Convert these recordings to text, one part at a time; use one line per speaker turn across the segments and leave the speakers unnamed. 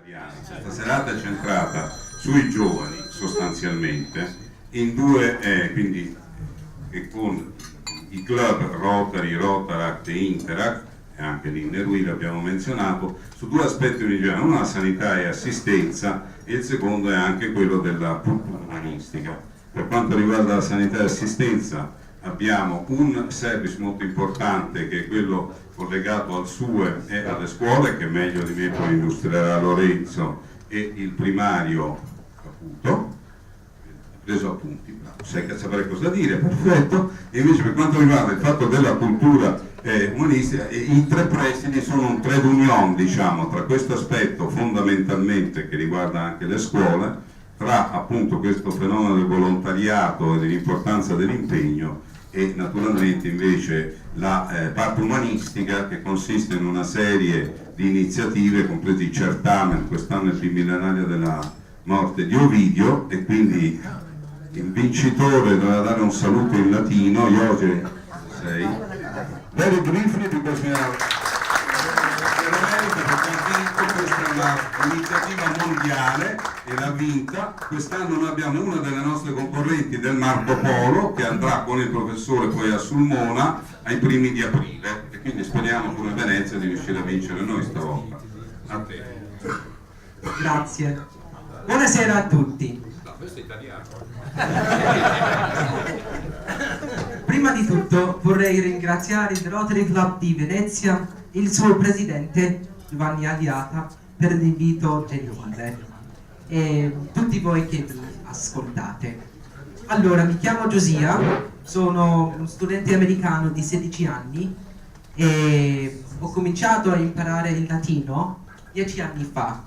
Questa serata è centrata sui giovani sostanzialmente, in due, quindi con i club Rotary, Rotaract e Interact, e anche l'Innerui l'abbiamo menzionato, su due aspetti originali, uno la sanità e assistenza e il secondo è anche quello della cultura umanistica. Per quanto riguarda la sanità e assistenza abbiamo un service molto importante che è quello collegato al SUE e alle scuole, che meglio di me poi illustrerà Lorenzo, e il primario Caputo, preso appunti, sai che sapere cosa dire, perfetto. E invece per quanto riguarda il fatto della cultura umanistica, i tre presidi sono un trade union, diciamo, tra questo aspetto fondamentalmente che riguarda anche le scuole, tra appunto questo fenomeno del volontariato e dell'importanza dell'impegno, e naturalmente invece la parte umanistica, che consiste in una serie di iniziative, compresi il certamen, quest'anno è il bimillenario della morte di Ovidio, e quindi il vincitore doveva dare un saluto in latino. Ioge, sei? Very briefly, because we are questa è un'iniziativa mondiale e l'ha vinta. Quest'anno noi abbiamo una delle nostre concorrenti del Marco Polo che andrà con il professore poi a Sulmona ai primi di aprile, e quindi speriamo come Venezia di riuscire a vincere noi stavolta. A te.
Grazie. Buonasera a tutti.
No, questo è italiano.
Prima di tutto vorrei ringraziare il Rotary Club di Venezia e il suo presidente Giovanni Aliata per l'invito gentile e tutti voi che mi ascoltate. Allora, mi chiamo Josia, sono uno studente americano di 16 anni e ho cominciato a imparare il latino 10 anni fa.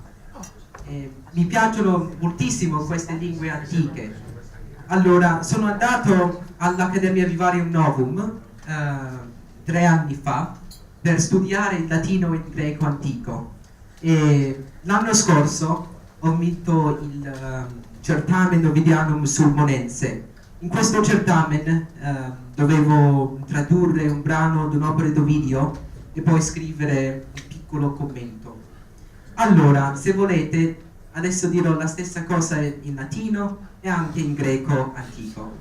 Mi piacciono moltissimo queste lingue antiche. Allora, sono andato all'Accademia Vivarium Novum 3 anni fa per studiare il latino e il greco antico, e l'anno scorso ho vinto il certamen Ovidianum Sulmonense. In questo certamen dovevo tradurre un brano di un'opera d'Ovidio e poi scrivere un piccolo commento. Allora, se volete, adesso dirò la stessa cosa in latino e anche in greco antico.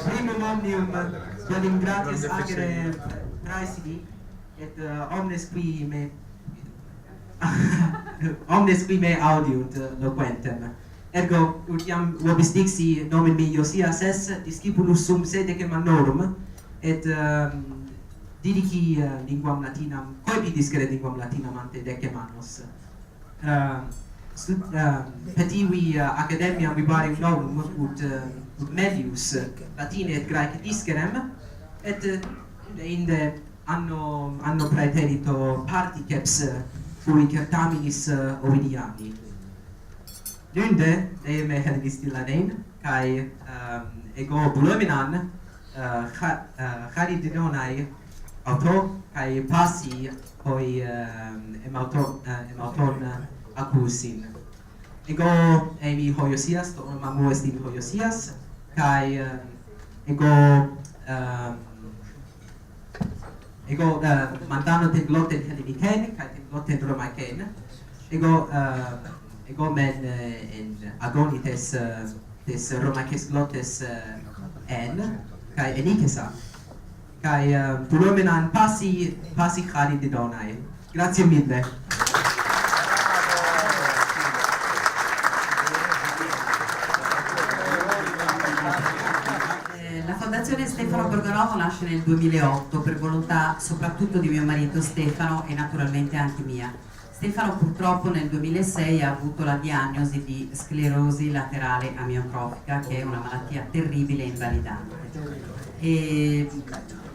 Primum omnium qualim gratias agere praesidi et omnes qui me audiunt loquentem. Ergo utiam vobis dixi nomen mei Josias es, discipulus sum sedecem annorum, et didici linguam latinam, coepi discere linguam latinam ante decem annos. Petivi Academiam Vivarium Novum ut melius latine et graece discerem, et inde anno praeterito particeps fui certaminis Ovidiani. Nunde, me helvis Dilanein, kai ego buluminan charidonai auto, kai passi poi emauton accusin. Ego emi Hoiosias, to mamu estim Hoiosias, kai ego mandano te glotten heleniken, kai te glotten romaiken. Ego men in agonites des romaces glottes en, kai enikesa, kai puluminan passi charidonai. Grazie mille.
La Fondazione Stefano Borgonovo nasce nel 2008 per volontà soprattutto di mio marito Stefano e naturalmente anche mia. Stefano purtroppo nel 2006 ha avuto la diagnosi di sclerosi laterale amiotrofica, che è una malattia terribile e invalidante. E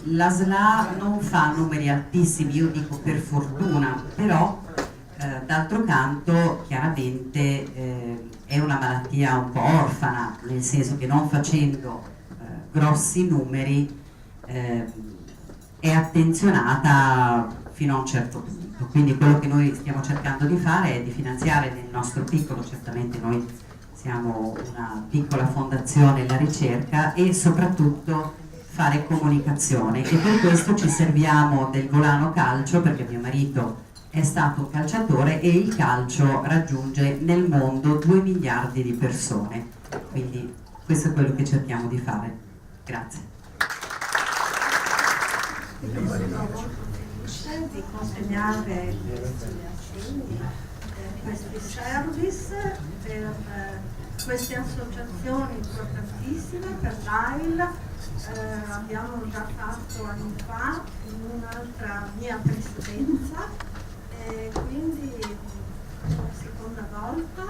la SLA non fa numeri altissimi, io dico per fortuna, però d'altro canto chiaramente è una malattia un po' orfana, nel senso che non facendo grossi numeri è attenzionata fino a un certo punto. Quindi quello che noi stiamo cercando di fare è di finanziare nel nostro piccolo, certamente noi siamo una piccola fondazione La Ricerca, e soprattutto fare comunicazione, e per questo ci serviamo del volano calcio, perché mio marito è stato un calciatore e il calcio raggiunge nel mondo 2 miliardi di persone, quindi questo è quello che cerchiamo di fare. Grazie.
Di consegnare questi service per queste associazioni importantissime, per l'AIL. Abbiamo già fatto anni fa in un'altra mia presidenza, quindi la seconda volta,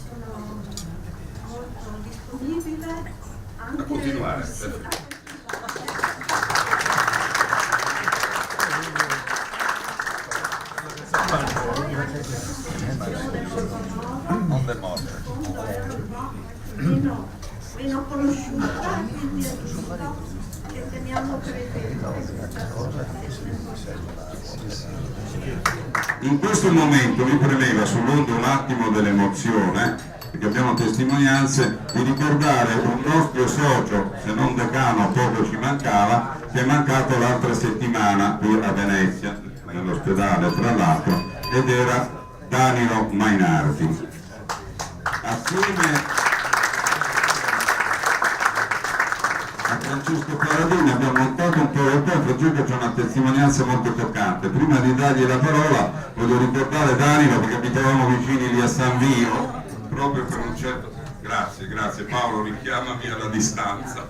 sono molto disponibile anche
a continuare.
Meno conosciuta, quindi è giusto che teniamo presente questa
In questo momento mi premeva sull'onda un attimo dell'emozione, perché abbiamo testimonianze, di ricordare un nostro socio, se non decano poco ci mancava, che è mancato l'altra settimana qui a Venezia, nell'ospedale tra l'altro, ed era Danilo Mainardi. Assieme a Francesco Paradini abbiamo montato un PowerPoint. Francesco c'è una testimonianza molto toccante. Prima di dargli la parola voglio ricordare Danilo, perché abitavamo vicini lì a San Vio, proprio per un certo... Grazie Paolo, richiamami alla distanza.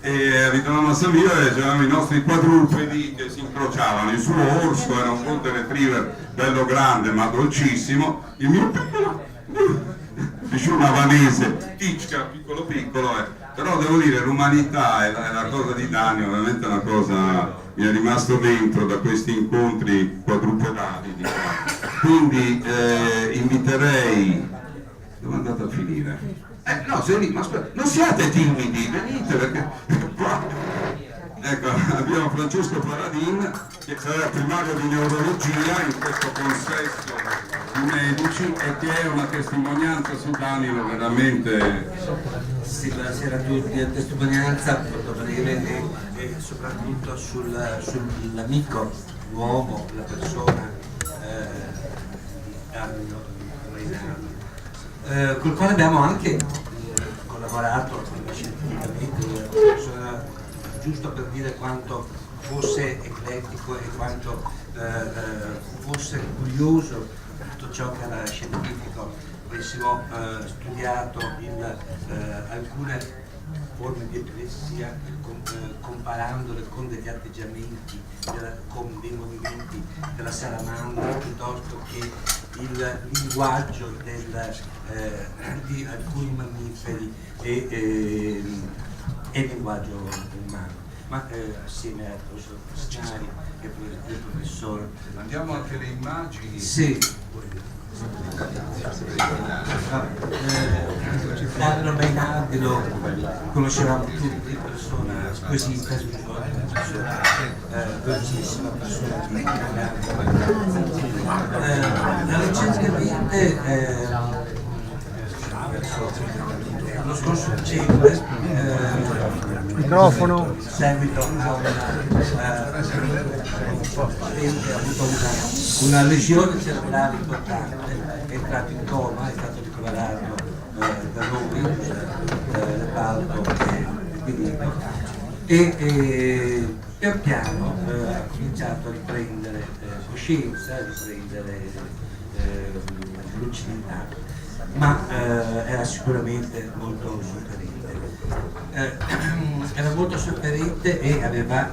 E abitavamo a San Vio e c'erano i nostri quadrupedi che si incrociavano. Il suo orso era un golden retriever bello grande ma dolcissimo, il mio piccolo un avanese, Ticca, piccolo, però devo dire l'umanità è la cosa di Danilo, veramente una cosa, mi è rimasto dentro da questi incontri quadrupedali, diciamo. Quindi inviterei, dove è andata a finire? No, ma aspetta, non siate timidi, venite perché qua. Ecco, abbiamo Francesco Paradin, che sarà primario di neurologia in questo consesso di medici e che è una testimonianza su Danilo veramente...
Sì, buonasera a tutti. La testimonianza molto breve e soprattutto sull'amico, l'uomo, la persona Danilo Mainardi, col quale abbiamo anche collaborato scientificamente, una persona, giusto per dire quanto fosse eclettico e quanto fosse curioso di tutto ciò che era scientifico. Avessimo studiato alcune forme di epilessia comparandole con degli atteggiamenti, con dei movimenti della salamandra, piuttosto che il linguaggio di alcuni mammiferi e il linguaggio umano. Ma assieme al professor Pascari e al professor...
Andiamo anche le immagini.
Sì. Danilo Mainardi lo conoscevamo tutti, persona squisita, una persona dolcissima, persona recentemente lo scorso dicembre
microfono
seguito a ha avuto una lesione cerebrale importante, è entrato in coma, è stato ricoverato da noi, Leopoldo e pian piano ha cominciato a riprendere coscienza, a riprendere lucidità, ma era sicuramente molto sofferente. Era molto sofferente e aveva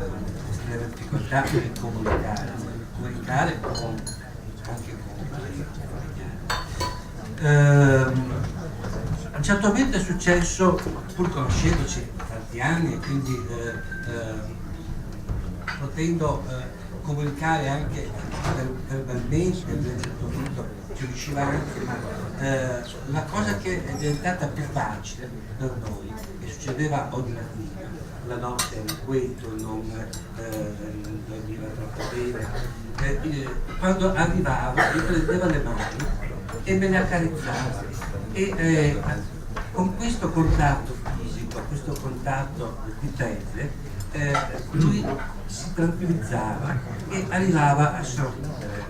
delle difficoltà di comunicare anche con a un certo momento è successo, pur conoscendoci tanti anni e quindi potendo comunicare anche verbalmente, a un certo punto ci riusciva anche, ma la cosa che è diventata più facile per noi, che succedeva ogni mattina, la notte era questo, non dormiva troppo bene, quando arrivava mi prendeva le mani e me le accarezzava E con questo contatto fisico, questo contatto di pelle, lui si tranquillizzava e arrivava a sorridere.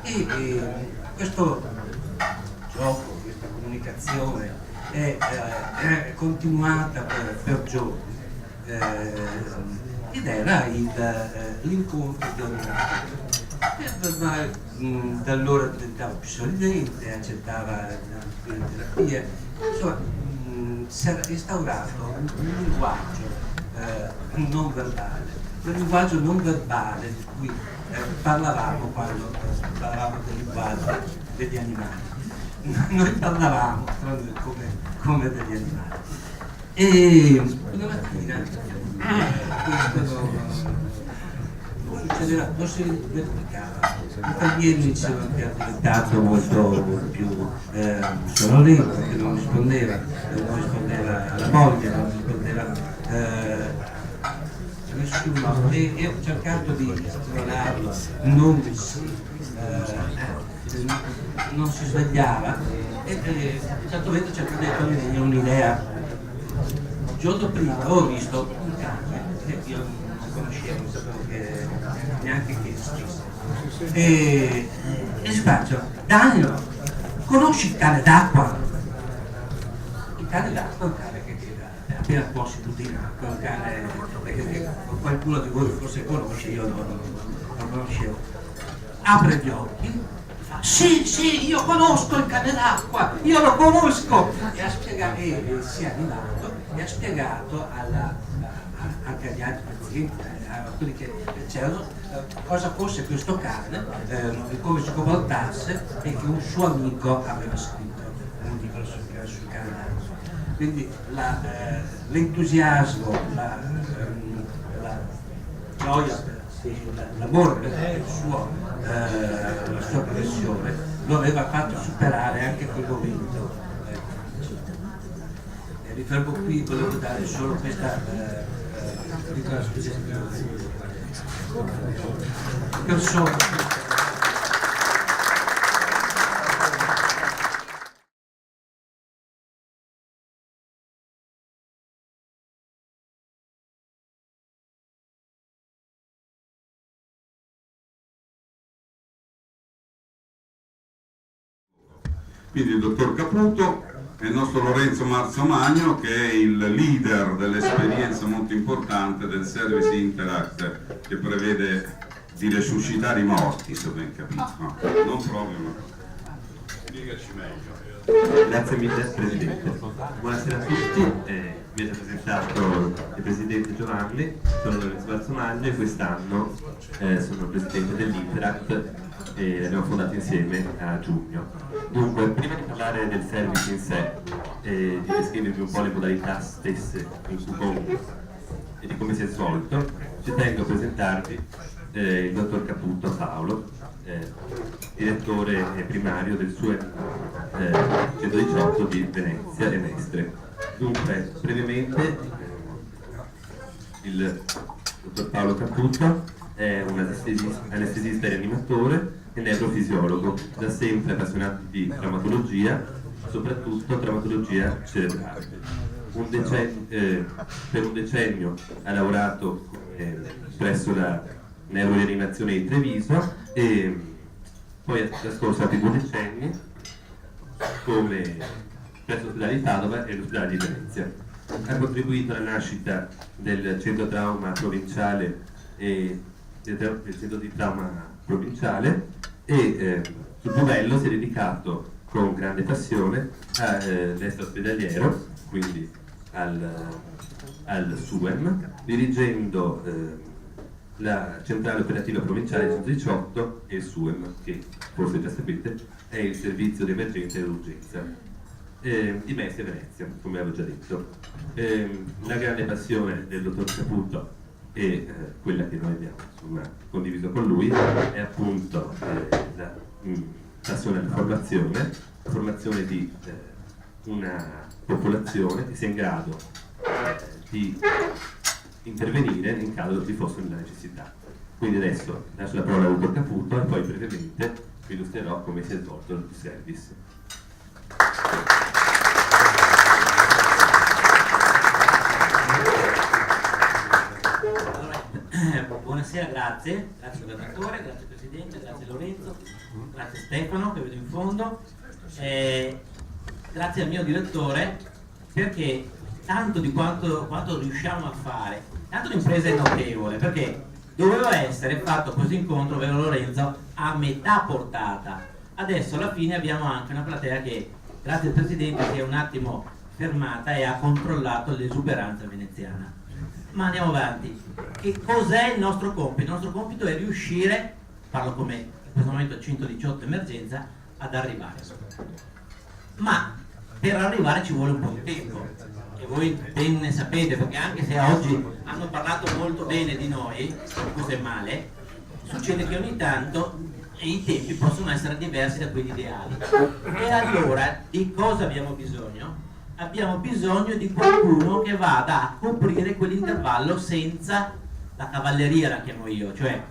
E questo gioco, questa comunicazione è continuata per giorni ed era l'incontro di ogni giorno. Da allora diventava più sorridente, accettava le terapie, insomma si era instaurato un linguaggio non verbale, quel linguaggio non verbale di cui parlavamo quando parlavamo del linguaggio degli animali. Noi parlavamo come degli animali. E una mattina questo non succederà, non si replicava. I taglieri dicevano che era diventato molto più sonolento, che non rispondeva alla moglie, non rispondeva a nessuno, e ho cercato di stimolarlo, non si svegliava, e a un certo momento cercavo di togliere un'idea. Il giorno prima ho visto un cane che io non conoscevo, non sapevo neanche che esistesse. E gli faccio: Daniel, conosci il cane d'acqua? Il cane d'acqua è un cane che è appena un po' seduto in acqua, un cane che qualcuno di voi forse conosce, io non conoscevo. Apre gli occhi, fa: sì, io conosco il cane d'acqua, io lo conosco! E si è animato e ha spiegato anche agli altri pazienti, a quelli che c'erano, cosa fosse questo cane, come si comportasse, e che un suo amico aveva scritto un libro sul cane d'acqua. Quindi l'entusiasmo, la gioia, l'amore per la sua professione lo aveva fatto superare anche quel momento. Mi fermo qui, volevo dare solo questa piccola suggestione.
Quindi il dottor Caputo e il nostro Lorenzo Marzomagno, che è il leader dell'esperienza molto importante del Service Interact, che prevede di resuscitare i morti, se ben capito. No, non proprio, ma spiegaci meglio.
Grazie mille Presidente. Buonasera a tutti, vi avete presentato il Presidente Giovanni, sono Lorenzo Marzomagno e quest'anno sono Presidente dell'Interact e l'abbiamo fondato insieme a giugno. Dunque, prima di parlare del service in sé e di descrivervi un po' le modalità stesse in cui e di come si è svolto, ci tengo a presentarvi il dottor Caputo Paolo, direttore primario del SUEM 118 di Venezia e Mestre. Dunque, brevemente, il dottor Paolo Caputo è un anestesista e rianimatore e neurofisiologo, da sempre appassionato di traumatologia, soprattutto traumatologia cerebrale. Per un decennio ha lavorato presso la neurorianimazione di Treviso e poi ha trascorso altri 2 decenni presso l'ospedale di Padova e l'ospedale di Venezia. Ha contribuito alla nascita del centro trauma provinciale e del centro di trauma provinciale e sul Buvello si è dedicato con grande passione all'estero ospedaliero, quindi al SUEM, dirigendo la centrale operativa provinciale 118 e il SUEM, che forse già sapete è il servizio di emergenza e urgenza di Mestre e Venezia, come avevo già detto. La grande passione del dottor Caputo e quella che noi abbiamo condiviso con lui è appunto la passione alla formazione di una popolazione che sia in grado di intervenire in caso vi fosse una necessità. Quindi adesso lascio la parola al dottor Caputo e poi brevemente vi illustrerò come si è svolto il service.
grazie governatore, grazie Presidente, grazie Lorenzo, grazie Stefano che vedo in fondo, grazie al mio direttore, perché tanto di quanto riusciamo a fare, tanto l'impresa è notevole, perché doveva essere fatto questo incontro, vero Lorenzo, a metà portata. Adesso alla fine abbiamo anche una platea che, grazie al Presidente, si è un attimo fermata e ha controllato l'esuberanza veneziana. Ma andiamo avanti. Che cos'è il nostro compito? Il nostro compito è riuscire, parlo come in questo momento 118 emergenza, ad arrivare. Ma per arrivare ci vuole un po' di tempo. E voi ben ne sapete, perché anche se oggi hanno parlato molto bene di noi, questo è male, succede che ogni tanto i tempi possono essere diversi da quelli ideali. E allora di cosa abbiamo bisogno? Abbiamo bisogno di qualcuno che vada a coprire quell'intervallo senza la cavalleria, la chiamo io, cioè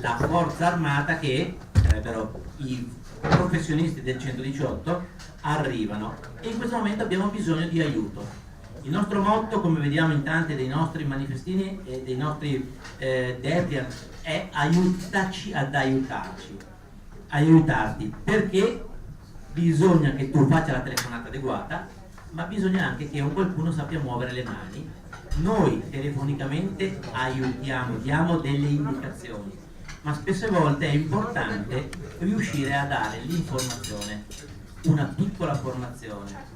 la forza armata che sarebbero i professionisti del 118 arrivano, e in questo momento abbiamo bisogno di aiuto. Il nostro motto, come vediamo in tanti dei nostri manifestini e dei nostri detti, è aiutaci ad aiutarti, perché bisogna che tu faccia la telefonata adeguata, ma bisogna anche che qualcuno sappia muovere le mani. Noi telefonicamente aiutiamo, diamo delle indicazioni, ma spesse volte è importante riuscire a dare l'informazione, una piccola formazione.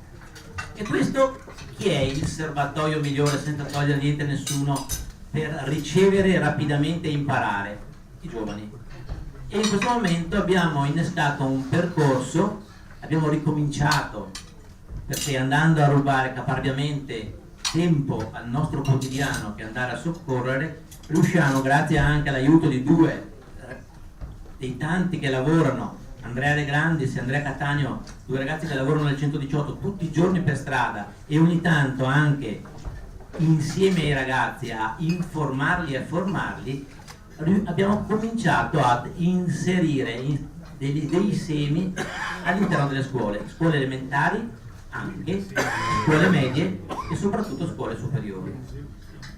E questo chi è il serbatoio migliore, senza togliere niente a nessuno, per ricevere rapidamente e imparare? I giovani. E in questo momento abbiamo innescato un percorso, abbiamo ricominciato, perché andando a rubare caparbiamente tempo al nostro quotidiano che andare a soccorrere, riusciamo, grazie anche all'aiuto di due dei tanti che lavorano, Andrea De Grandis e Andrea Cattaneo, due ragazzi che lavorano nel 118 tutti i giorni per strada e ogni tanto anche insieme ai ragazzi a informarli e a formarli, abbiamo cominciato ad inserire dei semi all'interno delle scuole elementari, anche scuole medie e soprattutto scuole superiori.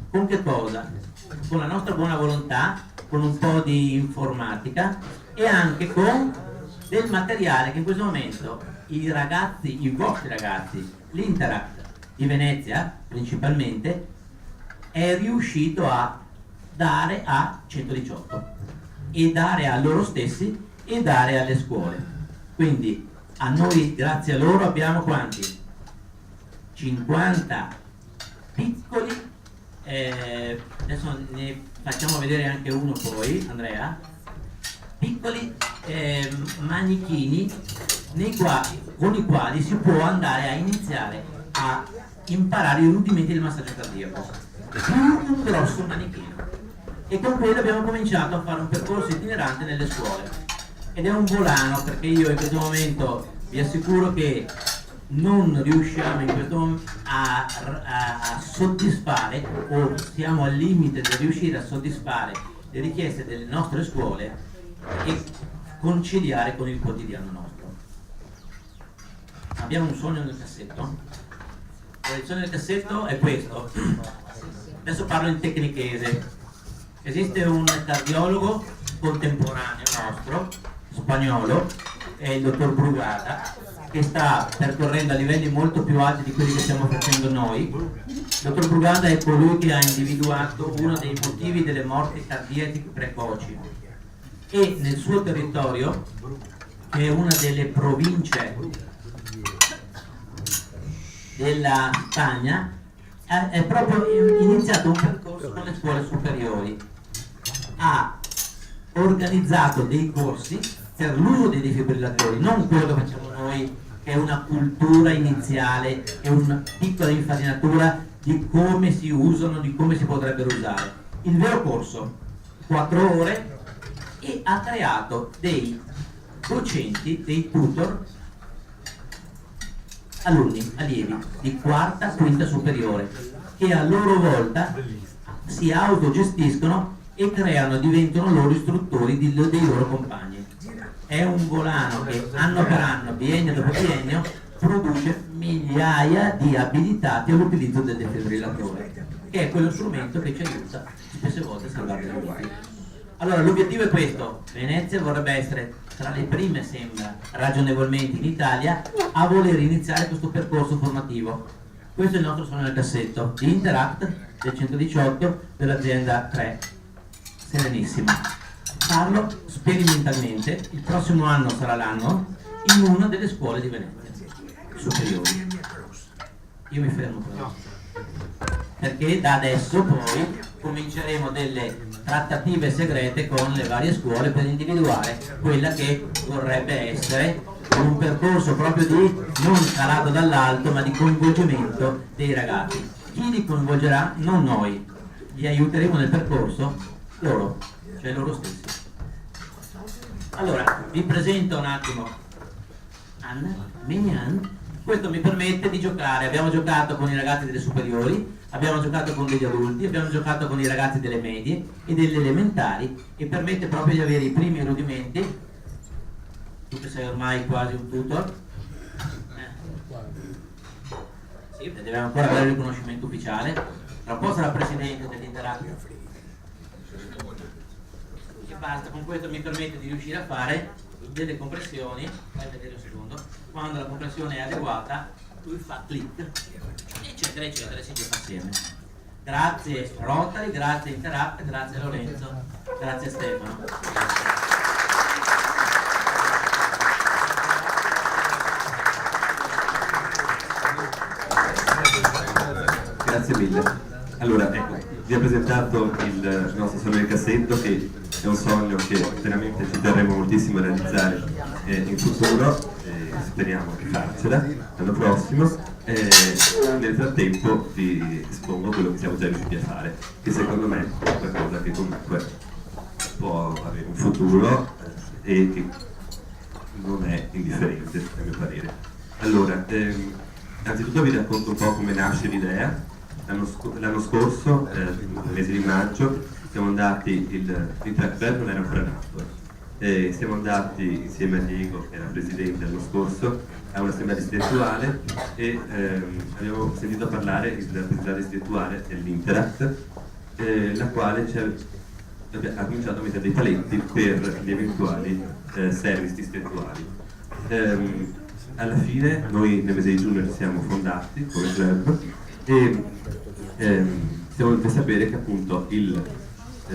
Con che cosa? Con la nostra buona volontà, con un po' di informatica e anche con del materiale che in questo momento i ragazzi, i vostri ragazzi, l'Interact di Venezia principalmente, è riuscito a dare a 118 e dare a loro stessi e dare alle scuole. Quindi a noi, grazie a loro, abbiamo quanti? 50 piccoli, adesso ne facciamo vedere anche uno poi, Andrea, piccoli manichini con i quali si può andare a iniziare a imparare i rudimenti del massaggio cardiaco, più un grosso manichino. E con quello abbiamo cominciato a fare un percorso itinerante nelle scuole. Ed è un volano, perché io in questo momento vi assicuro che non riusciamo in questo momento a soddisfare, o siamo al limite di riuscire a soddisfare le richieste delle nostre scuole e conciliare con il quotidiano nostro. Abbiamo un sogno nel cassetto. Il sogno nel cassetto è questo. Adesso parlo in tecnichese. Esiste un cardiologo contemporaneo nostro, spagnolo, è il dottor Brugada, che sta percorrendo a livelli molto più alti di quelli che stiamo facendo noi. Il dottor Brugada è colui che ha individuato uno dei motivi delle morti cardiache precoci e nel suo territorio, che è una delle province della Spagna, è proprio iniziato un percorso con le scuole superiori. Ha organizzato dei corsi per l'uso dei defibrillatori, non quello che facciamo noi, che è una cultura iniziale, è una piccola infarinatura di come si usano, di come si potrebbero usare. Il vero corso, 4 ore, e ha creato dei docenti, dei tutor, allievi di quarta, quinta superiore, che a loro volta si autogestiscono e diventano loro istruttori dei loro compagni. È un volano che anno per anno, biennio dopo biennio, produce migliaia di abilitati all'utilizzo del defibrillatore, che è quello strumento che ci aiuta spesse volte a salvare le vite. Allora, l'obiettivo è questo: Venezia vorrebbe essere tra le prime, sembra, ragionevolmente in Italia a voler iniziare questo percorso formativo. Questo è il nostro sogno nel cassetto di Interact del 118 dell'azienda 3, Serenissima. Farlo sperimentalmente, il prossimo anno sarà l'anno, in una delle scuole di Venezia superiori. Io mi fermo però, perché da adesso poi cominceremo delle trattative segrete con le varie scuole per individuare quella che vorrebbe essere un percorso proprio di non calato dall'alto, ma di coinvolgimento dei ragazzi. Chi li coinvolgerà? Non noi, li aiuteremo nel percorso loro, cioè loro stessi. Allora, vi presento un attimo Anna Mignan. Questo mi permette di giocare. Abbiamo giocato con i ragazzi delle superiori, abbiamo giocato con degli adulti, abbiamo giocato con i ragazzi delle medie e delle elementari, e permette proprio di avere i primi rudimenti. Tu che sei ormai quasi un tutor. Sì, deve ancora avere il riconoscimento ufficiale. Tra un po' sarà presidente dell'Interact. E basta, con questo mi permette di riuscire a fare delle compressioni. Fai vedere un secondo. Quando la compressione è adeguata, lui fa click, eccetera eccetera, si gioca assieme. Grazie Rotary, grazie Interact, grazie Lorenzo, grazie Stefano.
Grazie mille. Allora, ecco, vi ho presentato il nostro sogno del cassetto, che è un sogno che veramente ci terremo moltissimo a realizzare in futuro. Speriamo di farcela l'anno prossimo. Nel frattempo vi espongo quello che siamo già riusciti a fare, che secondo me è qualcosa che comunque può avere un futuro e che non è indifferente, a mio parere. Allora, anzitutto vi racconto un po' come nasce l'idea. L'anno scorso, nel mese di maggio, siamo andati, l'Interact Club non era ancora nato, siamo andati insieme a Diego, che era presidente l'anno scorso, a un'assemblea distrettuale e abbiamo sentito parlare dell'assemblea distrettuale dell'Interact, la quale ha cominciato a mettere dei paletti per gli eventuali service distrettuali. Alla fine noi nel mese di giugno ci siamo fondati come club e siamo venuti a sapere che appunto il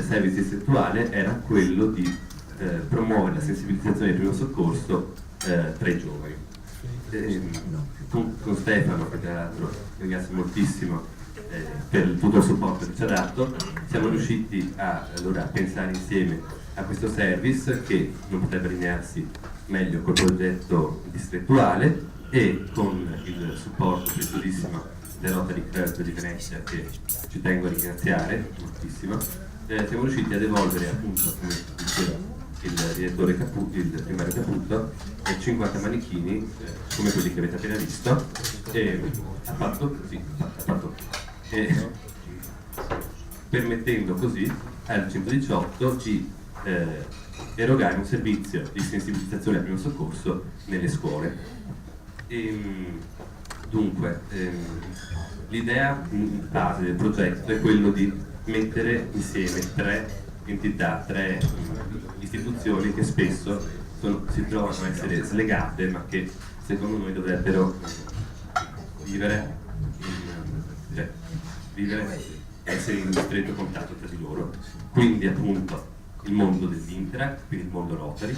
service distrettuale era quello di promuovere la sensibilizzazione del primo soccorso tra i giovani. Con Stefano, che tra l'altro ringrazio moltissimo per tutto il supporto che ci ha dato, siamo riusciti allora a pensare insieme a questo service che non potrebbe allinearsi meglio col progetto distrettuale, e con il supporto preziosissimo del Rotary Club di Venezia, che ci tengo a ringraziare moltissimo, siamo riusciti ad evolvere, appunto, come diceva il direttore il primario Caputo, 50 manichini come quelli che avete appena visto, permettendo così al 118 di erogare un servizio di sensibilizzazione al primo soccorso nelle scuole. Dunque, l'idea base del progetto è quello di mettere insieme tre entità, tre istituzioni che spesso si trovano a essere slegate, ma che secondo noi dovrebbero vivere e essere in stretto contatto tra di loro. Quindi appunto il mondo dell'Interact, quindi il mondo Rotary,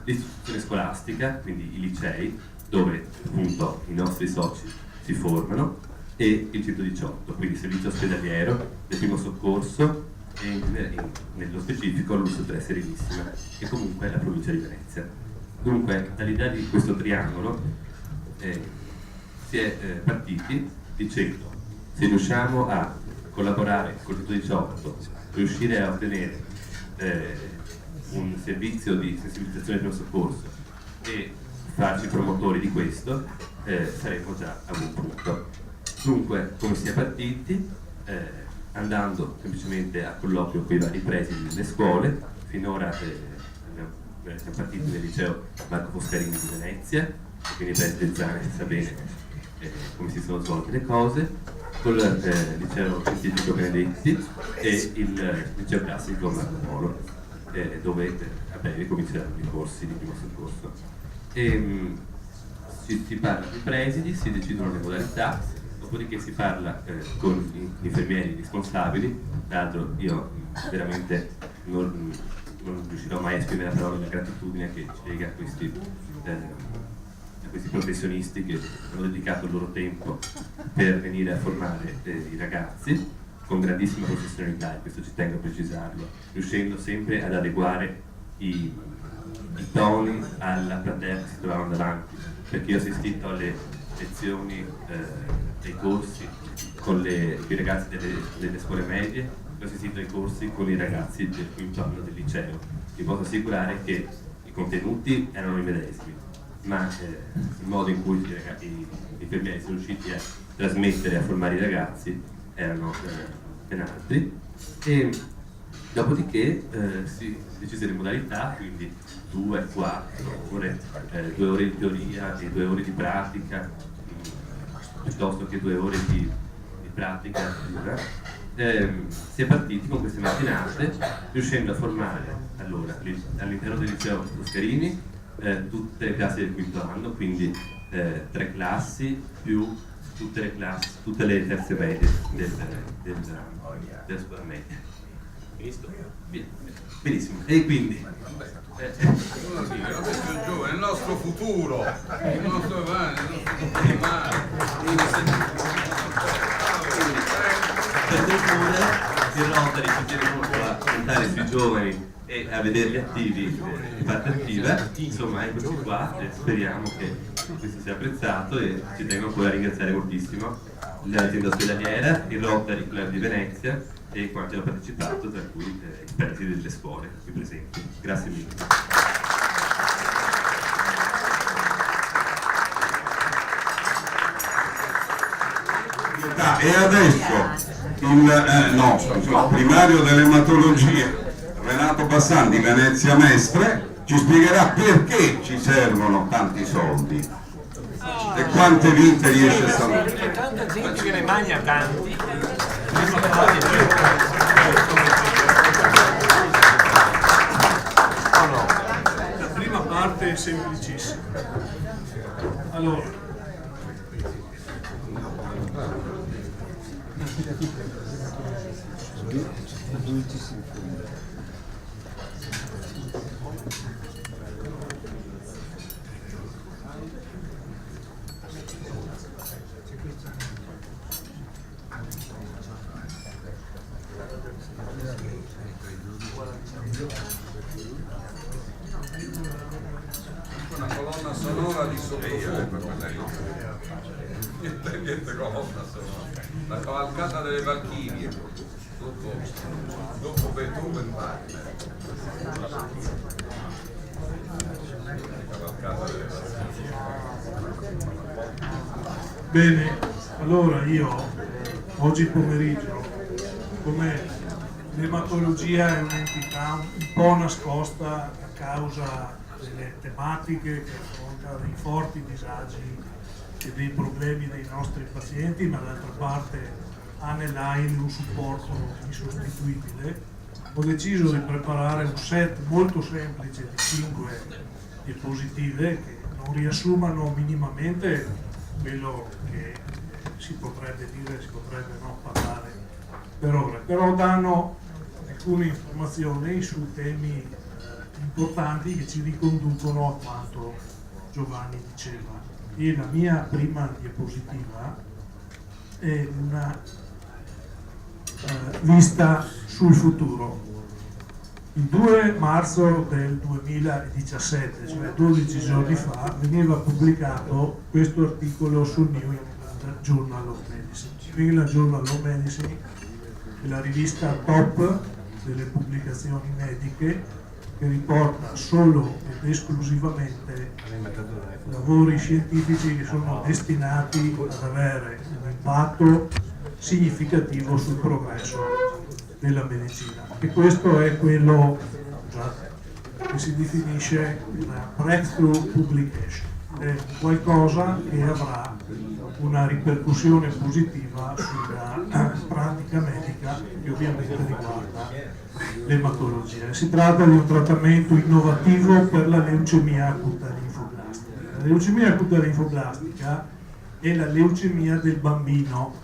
l'istituzione scolastica, quindi i licei, dove appunto i nostri soci si formano, e il 118, quindi il servizio ospedaliero del primo soccorso e nello specifico l'Urso 3 Serenissima, che comunque è la provincia di Venezia. Dunque, dall'idea di questo triangolo si è partiti dicendo: se riusciamo a collaborare con il 118, riuscire a ottenere un servizio di sensibilizzazione del primo soccorso e farci promotori di questo, saremo già a buon punto. Dunque, come si è partiti? Andando semplicemente a colloquio con i vari presidi delle scuole. Finora siamo partiti nel liceo Marco Foscarini di Venezia, quindi il preside Zane sa bene come si sono svolte le cose, con il liceo scientifico Benedetti e il liceo classico Marco Polo. dove a breve cominceranno i corsi di primo soccorso. Si parla di presidi, si decidono le modalità, dopodiché si parla con gli infermieri responsabili. Tra l'altro io veramente non riuscirò mai a esprimere la parola di gratitudine che ci lega a questi professionisti che hanno dedicato il loro tempo per venire a formare i ragazzi con grandissima professionalità, e questo ci tengo a precisarlo, riuscendo sempre ad adeguare i toni alla platea che si trovavano davanti, perché io ho assistito alle lezioni dei corsi con i ragazzi delle scuole medie, ho assistito ai corsi con i ragazzi del quinto anno del liceo. Vi posso assicurare che i contenuti erano i medesimi, ma il modo in cui gli infermieri sono riusciti a trasmettere e a formare i ragazzi erano ben altri. E dopodiché si decise le modalità, quindi 2, 4 ore, 2 ore di teoria e 2 ore di pratica, piuttosto che 2 ore di pratica pura. Si è partiti con queste mattinate, riuscendo a formare allora all'interno del liceo Toscarini tutte le classi del quinto anno, quindi 3 classi più tutte le terze medie della scuola media. Benissimo. E quindi
il nostro futuro, il nostro
per concludere, il Rotary ci tiene molto a puntare sui giovani e a vederli attivi in parte attiva. Insomma, eccoci qua e speriamo che questo sia apprezzato, e ci tengo ancora a ringraziare moltissimo l'azienda ospedaliera, il Rotary Club di Venezia e quanti hanno partecipato, tra cui esperti delle scuole qui presenti. Grazie mille.
E adesso il primario dell'ematologia Renato Bassan di Venezia Mestre ci spiegherà perché ci servono tanti soldi e quante vite riesce a salvare.
C'è tanta gente che ne mangia tanti.
La prima parte è semplicissima. Allora,
Una colonna sonora di sottofondo, niente colonna sonora, la cavalcata delle Valchirie dopo Beethoven Wagner, cavalcata delle Valchirie.
bene, allora io oggi pomeriggio, come l'ematologia è un'entità un po' nascosta a causa delle tematiche che affronta dei forti disagi e dei problemi dei nostri pazienti, ma d'altra parte ha nell'AIL un supporto insostituibile, ho deciso di preparare un set molto semplice di 5 diapositive che non riassumano minimamente quello che si potrebbe dire, si potrebbe non parlare per ore, però danno alcune informazioni su temi importanti che ci riconducono a quanto Giovanni diceva. E la mia prima diapositiva è una vista sul futuro. Il 2 marzo del 2017, cioè 12 giorni fa, veniva pubblicato questo articolo sul New England Journal of Medicine. New England Journal of Medicine è la rivista top delle pubblicazioni mediche, che riporta solo ed esclusivamente lavori scientifici che sono destinati ad avere un impatto significativo sul progresso della medicina. E questo è quello che si definisce una breakthrough publication. è qualcosa che avrà una ripercussione positiva sulla pratica medica che ovviamente riguarda l'ematologia. Si tratta di un trattamento innovativo per la leucemia acuta linfoblastica. La leucemia acuta linfoblastica è la leucemia del bambino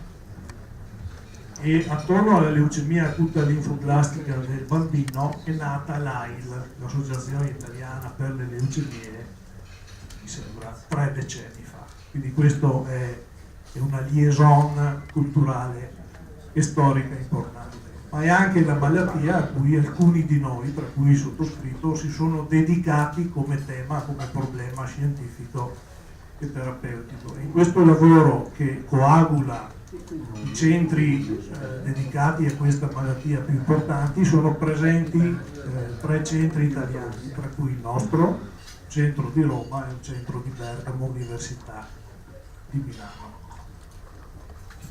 e attorno alla leucemia acuta linfoblastica del bambino è nata l'AIL, l'Associazione Italiana per le Leucemie, mi sembra 3 decenni fa. Quindi questo è una liaison culturale e storica importante, ma è anche la malattia a cui alcuni di noi, tra cui il sottoscritto, si sono dedicati come tema, come problema scientifico e terapeutico. In questo lavoro che coagula i centri dedicati a questa malattia più importanti sono presenti 3 centri italiani, tra cui il nostro, un centro di Roma e un centro di Bergamo, Università di Milano.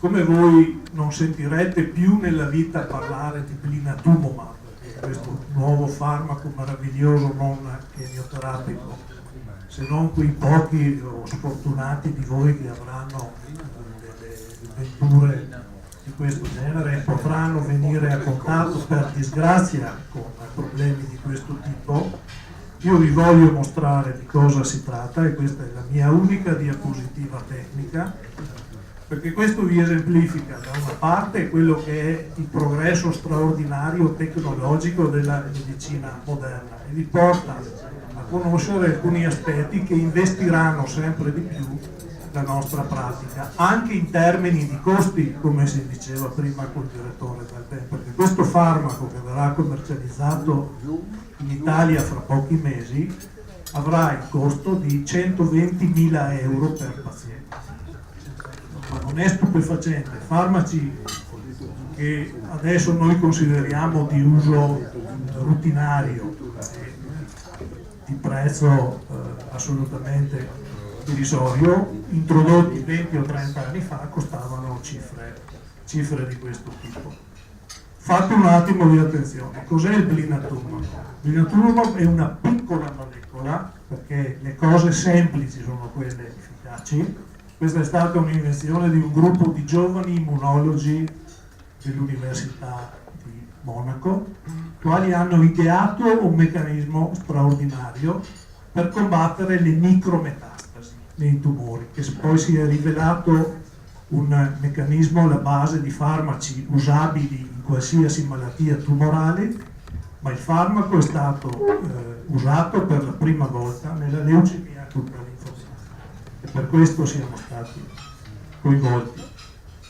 Come voi non sentirete più nella vita parlare di blinatumomab, che è questo nuovo farmaco meraviglioso non chemioterapico, se non quei pochi o sfortunati di voi che avranno delle avventure di questo genere e potranno venire a contatto per disgrazia con problemi di questo tipo, io vi voglio mostrare di cosa si tratta e questa è la mia unica diapositiva tecnica, perché questo vi esemplifica da una parte quello che è il progresso straordinario tecnologico della medicina moderna e vi porta a conoscere alcuni aspetti che investiranno sempre di più la nostra pratica, anche in termini di costi, come si diceva prima col direttore del tempo, perché questo farmaco che verrà commercializzato in Italia fra pochi mesi avrà il costo di 120.000 euro per paziente. Ma non è stupefacente, farmaci che adesso noi consideriamo di uso rutinario, di prezzo assolutamente irrisorio, introdotti 20 o 30 anni fa costavano cifre di questo tipo. Fate un attimo di attenzione, cos'è il blinatumomab? Il blinatumomab è una piccola molecola, perché le cose semplici sono quelle efficaci. Questa è stata un'invenzione di un gruppo di giovani immunologi dell'Università di Monaco, quali hanno ideato un meccanismo straordinario per combattere le micrometastasi nei tumori, che poi si è rivelato un meccanismo alla base di farmaci usabili in qualsiasi malattia tumorale, ma il farmaco è stato usato per la prima volta nella leucemia acuta linfoblastica e per questo siamo stati coinvolti.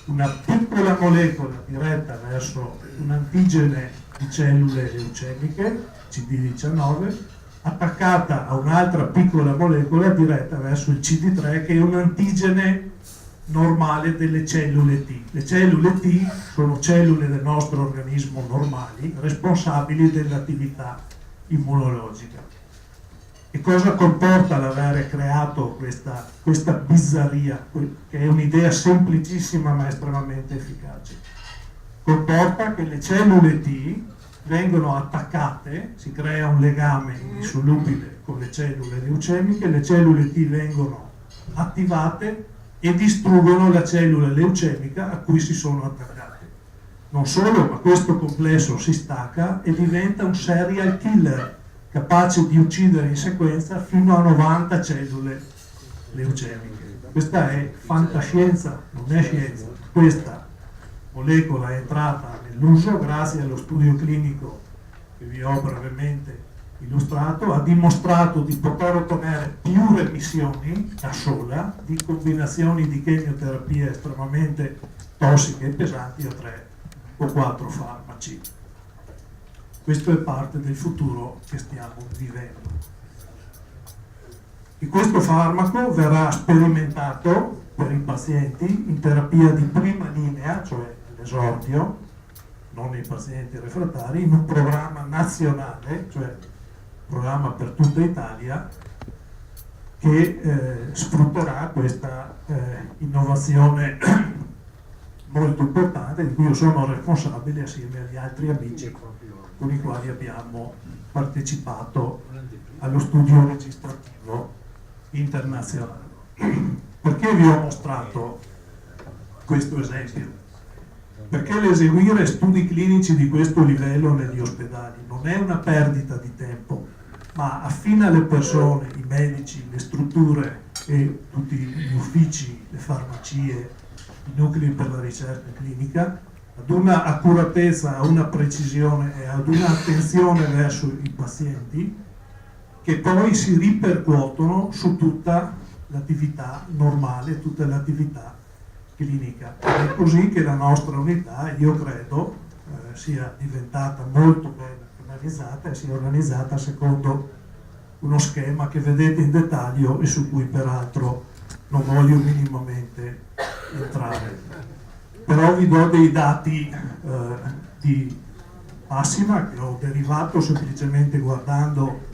Una piccola molecola diretta verso un antigene di cellule leucemiche, CD19, attaccata a un'altra piccola molecola diretta verso il CD3, che è un antigene normale delle cellule T. Le cellule T sono cellule del nostro organismo normali, responsabili dell'attività immunologica. E cosa comporta l'avere creato questa bizzarria, che è un'idea semplicissima ma estremamente efficace? Comporta che le cellule T vengono attaccate, si crea un legame indissolubile con le cellule leucemiche, le cellule T vengono attivate e distruggono la cellula leucemica a cui si sono attaccate. Non solo, ma questo complesso si stacca e diventa un serial killer, capace di uccidere in sequenza fino a 90 cellule leucemiche. Questa è fantascienza, non è scienza. Questa molecola è entrata nell'uso grazie allo studio clinico che vi ho brevemente illustrato, ha dimostrato di poter ottenere più remissioni da sola di combinazioni di chemioterapie estremamente tossiche e pesanti a 3 o 4 farmaci. Questo è parte del futuro che stiamo vivendo. E questo farmaco verrà sperimentato per i pazienti in terapia di prima linea, cioè l'esordio, non i pazienti refrattari, in un programma nazionale, cioè programma per tutta Italia, che sfrutterà questa innovazione molto importante, di cui io sono responsabile assieme agli altri amici con i quali abbiamo partecipato allo studio registrativo internazionali. Perché vi ho mostrato questo esempio? Perché l'eseguire studi clinici di questo livello negli ospedali non è una perdita di tempo, ma affina le persone, i medici, le strutture e tutti gli uffici, le farmacie, i nuclei per la ricerca clinica ad una accuratezza, a una precisione e ad un'attenzione verso i pazienti che poi si ripercuotono su tutta l'attività normale, tutta l'attività clinica. È così che la nostra unità, io credo, sia diventata molto ben organizzata e sia organizzata secondo uno schema che vedete in dettaglio e su cui peraltro non voglio minimamente entrare. Però vi do dei dati di massima che ho derivato semplicemente guardando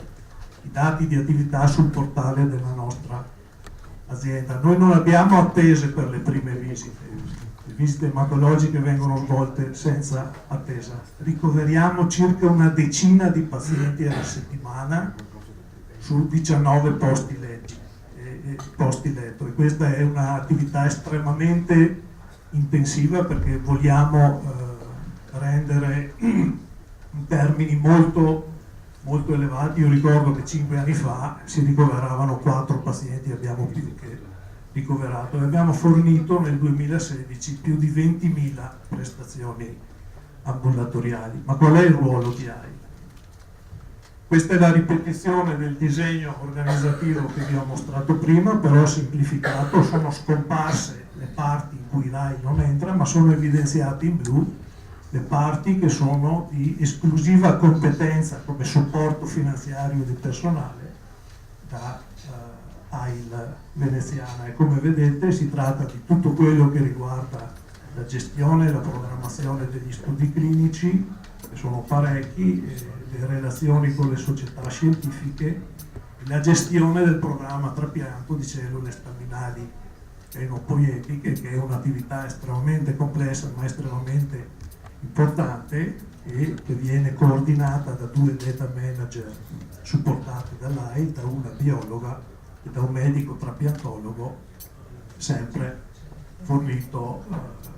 i dati di attività sul portale della nostra azienda. Noi non abbiamo attese per le prime visite, le visite ematologiche vengono svolte senza attesa. Ricoveriamo circa una decina di pazienti alla settimana su 19 posti letto e questa è un'attività estremamente intensiva perché vogliamo rendere in termini molto elevati. Io ricordo che 5 anni fa si ricoveravano 4 pazienti, abbiamo più che ricoverato e abbiamo fornito nel 2016 più di 20.000 prestazioni ambulatoriali. Ma qual è il ruolo di AI? Questa è la ripetizione del disegno organizzativo che vi ho mostrato prima, però semplificato. Sono scomparse le parti in cui l'AI non entra, ma sono evidenziate in blu le parti che sono di esclusiva competenza come supporto finanziario di personale da AIL veneziana. E come vedete si tratta di tutto quello che riguarda la gestione e la programmazione degli studi clinici, che sono parecchi, le relazioni con le società scientifiche, la gestione del programma trapianto di cellule staminali enopoietiche, che è un'attività estremamente complessa ma estremamente importante e che viene coordinata da 2 data manager supportati dall'AI, da una biologa e da un medico trapiantologo, sempre fornito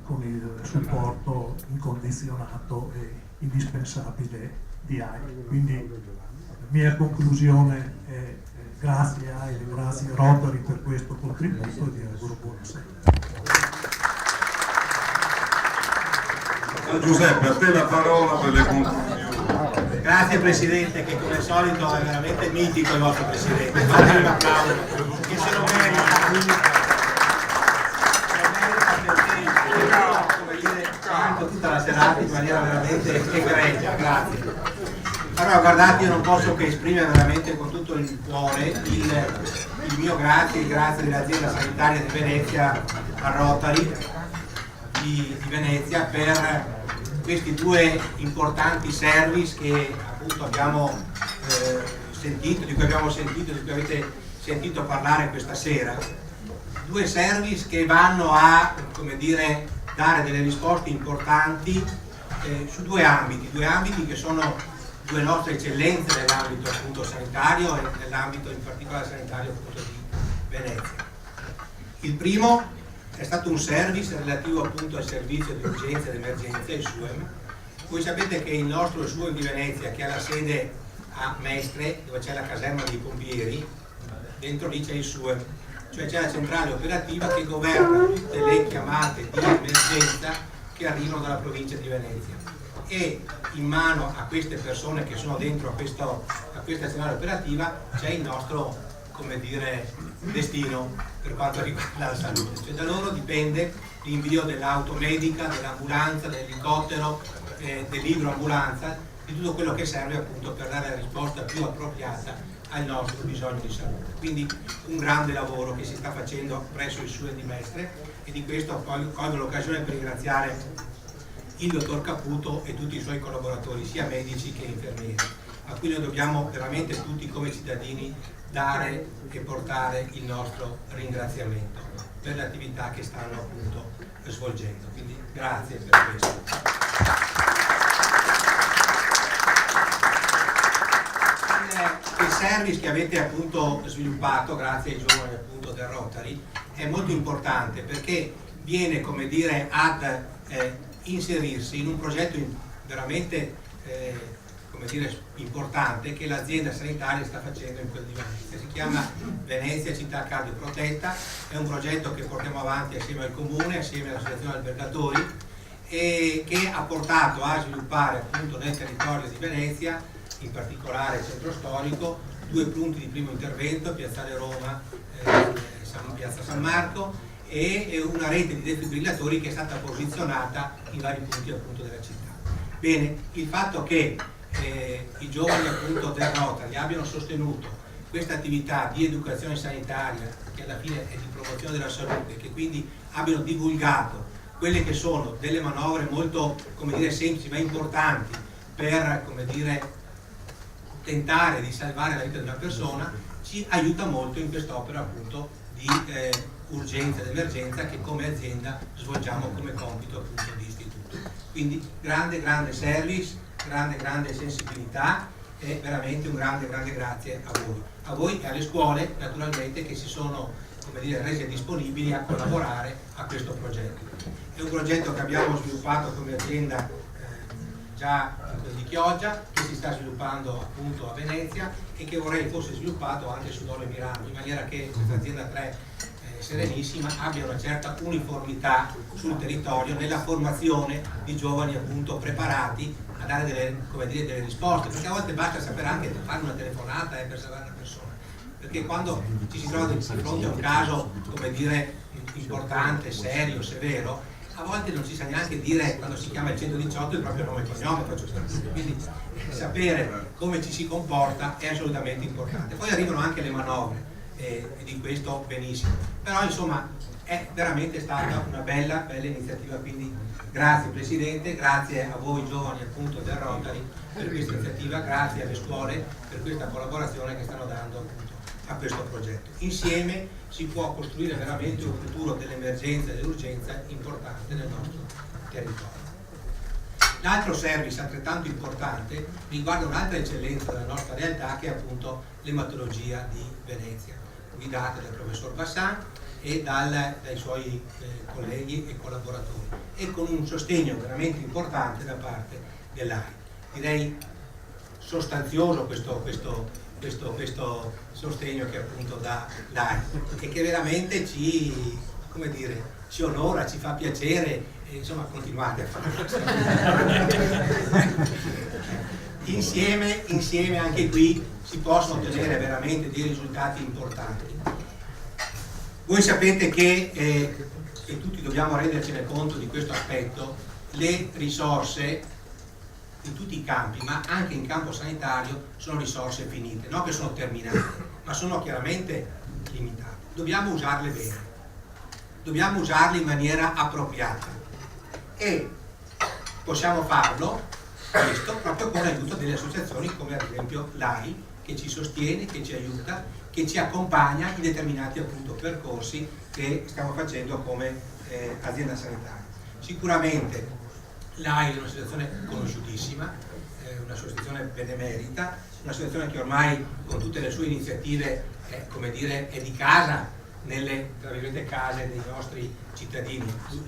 con il supporto incondizionato e indispensabile di AI. Quindi la mia conclusione è grazie AI e grazie Rotary per questo contributo e vi auguro buonasera.
Giuseppe, a te la parola per le conclusioni.
Grazie Presidente, che come al solito è veramente mitico il vostro Presidente. Fate un applauso, che se lo merita, come dire, canto tutta la serata in maniera veramente egregia, grazie. Allora guardate, io non posso che esprimere veramente con tutto il cuore il mio grazie, il grazie dell'azienda sanitaria di Venezia a Rotary di Venezia per questi 2 importanti service che appunto abbiamo sentito, di cui avete sentito parlare questa sera. 2 service che vanno a, come dire, dare delle risposte importanti su 2 ambiti che sono 2 nostre eccellenze nell'ambito appunto sanitario e nell'ambito in particolare sanitario appunto di Venezia. Il primo è stato un service relativo appunto al servizio di urgenza ed emergenza, il SUEM. Voi sapete che il nostro SUEM di Venezia, che ha la sede a Mestre, dove c'è la caserma dei pompieri, dentro lì c'è il SUEM, cioè c'è la centrale operativa che governa tutte le chiamate di emergenza che arrivano dalla provincia di Venezia. E in mano a queste persone che sono dentro a questa centrale operativa c'è il nostro, come dire, destino per quanto riguarda la salute. Cioè da loro dipende l'invio dell'auto medica, dell'ambulanza, dell'elicottero, dell'idroambulanza, di tutto quello che serve appunto per dare la risposta più appropriata al nostro bisogno di salute. Quindi un grande lavoro che si sta facendo presso il SUEM di Mestre e di questo colgo l'occasione per ringraziare il dottor Caputo e tutti i suoi collaboratori, sia medici che infermieri, a cui noi dobbiamo veramente tutti come cittadini dare e portare il nostro ringraziamento per l'attività che stanno appunto svolgendo. Quindi grazie per questo. il service che avete appunto sviluppato grazie ai giovani appunto del Rotary è molto importante, perché viene, come dire, ad inserirsi in un progetto veramente come dire, importante che l'azienda sanitaria sta facendo in quel di Venezia. Si chiama Venezia Città Cardioprotetta, è un progetto che portiamo avanti assieme al Comune, assieme all'Associazione Albergatori, e che ha portato a sviluppare appunto nel territorio di Venezia, in particolare il centro storico, 2 punti di primo intervento, Piazzale Roma, Piazza San Marco, e una rete di defibrillatori che è stata posizionata in vari punti appunto della città. Bene, il fatto che i giovani appunto del Rotary abbiano sostenuto questa attività di educazione sanitaria, che alla fine è di promozione della salute, che quindi abbiano divulgato quelle che sono delle manovre molto, come dire, semplici ma importanti per, come dire, tentare di salvare la vita di una persona, ci aiuta molto in quest'opera appunto di urgenza ed emergenza che come azienda svolgiamo come compito appunto di istituto. Quindi grande service, grande sensibilità e veramente un grande grazie a voi e alle scuole naturalmente che si sono, come dire, rese disponibili a collaborare a questo progetto. È un progetto che abbiamo sviluppato come azienda già di Chioggia, che si sta sviluppando appunto a Venezia e che vorrei fosse sviluppato anche su Dolo e Mirano, in maniera che questa azienda 3 serenissima abbia una certa uniformità sul territorio nella formazione di giovani appunto preparati a dare delle risposte, perché a volte basta sapere anche fare una telefonata per salvare una persona, perché quando ci si trova di fronte a un caso, come dire, importante, serio, severo, a volte non si sa neanche dire, quando si chiama il 118, il proprio nome e cognome, quindi sapere come ci si comporta è assolutamente importante. Poi arrivano anche le manovre e di questo benissimo, però insomma è veramente stata una bella iniziativa, quindi grazie Presidente, grazie a voi giovani appunto del Rotary per questa iniziativa, grazie alle scuole per questa collaborazione che stanno dando appunto a questo progetto. Insieme si può costruire veramente un futuro dell'emergenza e dell'urgenza importante nel nostro territorio. L'altro service altrettanto importante riguarda un'altra eccellenza della nostra realtà, che è appunto l'ematologia di Venezia, guidata dal professor Bassan e dai suoi colleghi e collaboratori, e con un sostegno veramente importante da parte dell'AI. Direi sostanzioso questo sostegno che appunto dà l'AI e che veramente ci, come dire, ci onora, ci fa piacere, e insomma continuate a farlo. Insieme anche qui si possono ottenere veramente dei risultati importanti. Voi sapete che, e tutti dobbiamo rendercene conto di questo aspetto, le risorse in tutti i campi, ma anche in campo sanitario, sono risorse finite, non che sono terminate, ma sono chiaramente limitate. Dobbiamo usarle bene, dobbiamo usarle in maniera appropriata e possiamo farlo questo proprio con l'aiuto delle associazioni come ad esempio l'AI, che ci sostiene, che ci aiuta, che ci accompagna in determinati appunto percorsi che stiamo facendo come azienda sanitaria. Sicuramente l'AI è un'associazione conosciutissima, un'associazione benemerita, un'associazione che ormai con tutte le sue iniziative come dire, è di casa nelle, tra virgolette, case dei nostri cittadini.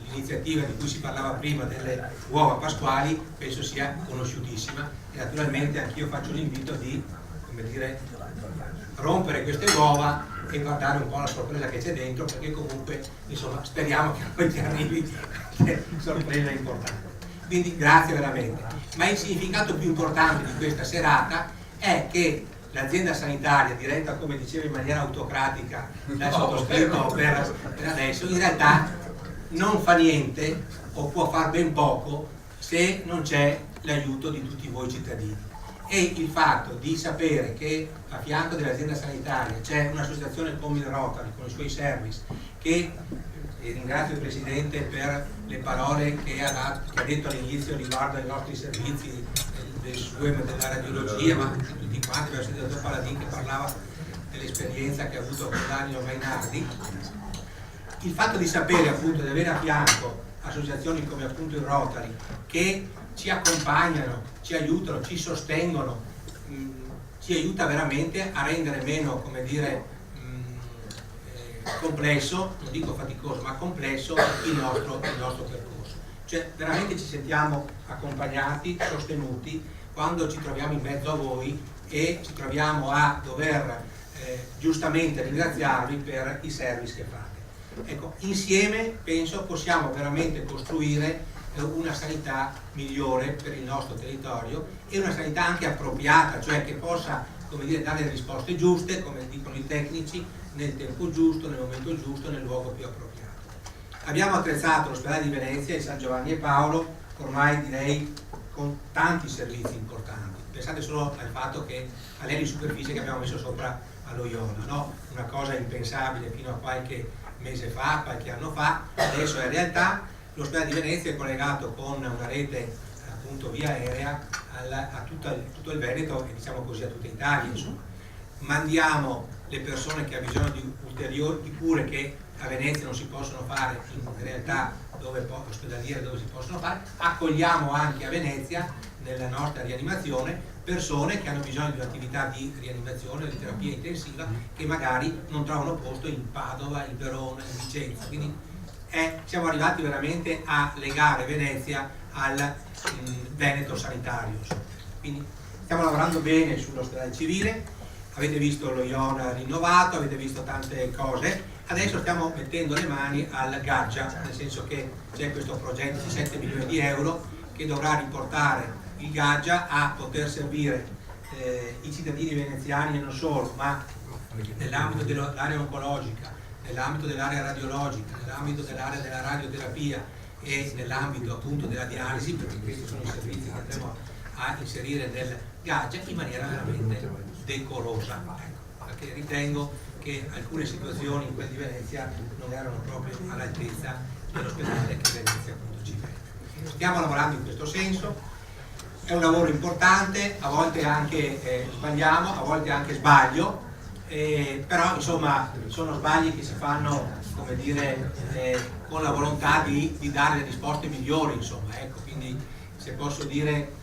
L'iniziativa di cui si parlava prima delle uova pasquali penso sia conosciutissima e naturalmente anch'io faccio l'invito di, come dire, rompere queste uova e guardare un po' la sorpresa che c'è dentro, perché comunque insomma speriamo che poi ti arrivi qualche sorpresa importante. Quindi grazie veramente. Ma il significato più importante di questa serata è che l'azienda sanitaria, diretta come dicevo in maniera autocratica dal sottoscritto per adesso, in realtà non fa niente o può far ben poco se non c'è l'aiuto di tutti voi cittadini. E il fatto di sapere che a fianco dell'azienda sanitaria c'è un'associazione come il Rotary con i suoi service, che e ringrazio il Presidente per le parole che ha detto all'inizio riguardo ai nostri servizi della radiologia, ma tutti quanti, abbiamo sentito il dottor Paladin che parlava dell'esperienza che ha avuto con Danilo Mainardi. Il fatto di sapere appunto di avere a fianco associazioni come appunto il Rotary che ci accompagnano, ci aiutano, ci sostengono, ci ci aiuta veramente a rendere meno, come dire, complesso, non dico faticoso, ma complesso il nostro percorso. Cioè veramente ci sentiamo accompagnati, sostenuti quando ci troviamo in mezzo a voi e ci troviamo a dover giustamente ringraziarvi per i service che fate. Ecco, insieme penso possiamo veramente costruire una sanità migliore per il nostro territorio e una sanità anche appropriata, cioè che possa, come dire, dare le risposte giuste, come dicono i tecnici, nel tempo giusto, nel momento giusto, nel luogo più appropriato. Abbiamo attrezzato l'ospedale di Venezia e San Giovanni e Paolo, ormai direi con tanti servizi importanti. Pensate solo al fatto che a lei di superficie che abbiamo messo sopra allo Iona, no? Una cosa impensabile fino a qualche mese fa, qualche anno fa, adesso è realtà. L'ospedale di Venezia è collegato con una rete appunto via aerea a tutto il Veneto e diciamo così a tutta Italia, insomma. Mandiamo le persone che hanno bisogno di ulteriori cure che a Venezia non si possono fare in realtà ospedaliere dove si possono fare, accogliamo anche a Venezia nella nostra rianimazione persone che hanno bisogno di un'attività di rianimazione o di terapia intensiva che magari non trovano posto in Padova, in Verona, in Vicenza. Quindi siamo arrivati veramente a legare Venezia al Veneto sanitario. Quindi stiamo lavorando bene sull'ospedale civile, avete visto lo Iona rinnovato, avete visto tante cose. Adesso stiamo mettendo le mani al Gaggia, nel senso che c'è questo progetto di 7 milioni di euro che dovrà riportare il Gaggia a poter servire i cittadini veneziani e non solo, ma nell'ambito dell'area oncologica, nell'ambito dell'area radiologica, nell'ambito dell'area della radioterapia e nell'ambito appunto della dialisi, perché questi sono i servizi che andremo a inserire nel Gaggia in maniera veramente decorosa, perché ritengo che alcune situazioni in quella di Venezia non erano proprio all'altezza dell'ospedale che Venezia appunto ci vede. Stiamo lavorando in questo senso, è un lavoro importante, a volte anche sbagliamo, a volte anche sbaglio, però insomma sono sbagli che si fanno, come dire, con la volontà di dare le risposte migliori, insomma, ecco, quindi se posso dire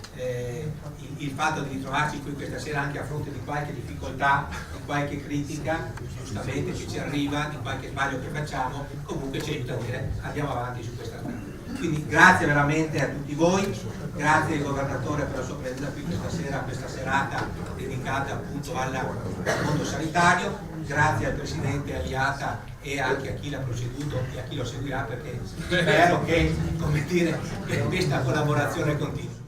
il fatto di ritrovarci qui questa sera anche a fronte di qualche difficoltà, di qualche critica, giustamente che ci arriva, di qualche sbaglio che facciamo, comunque ci aiuta a dire andiamo avanti su questa strada. Quindi grazie veramente a tutti voi, grazie al governatore per la sua presenza qui questa sera, questa serata dedicata appunto al mondo sanitario, grazie al Presidente Aliata e anche a chi l'ha proceduto e a chi lo seguirà, perché spero che, come dire, che questa collaborazione continui.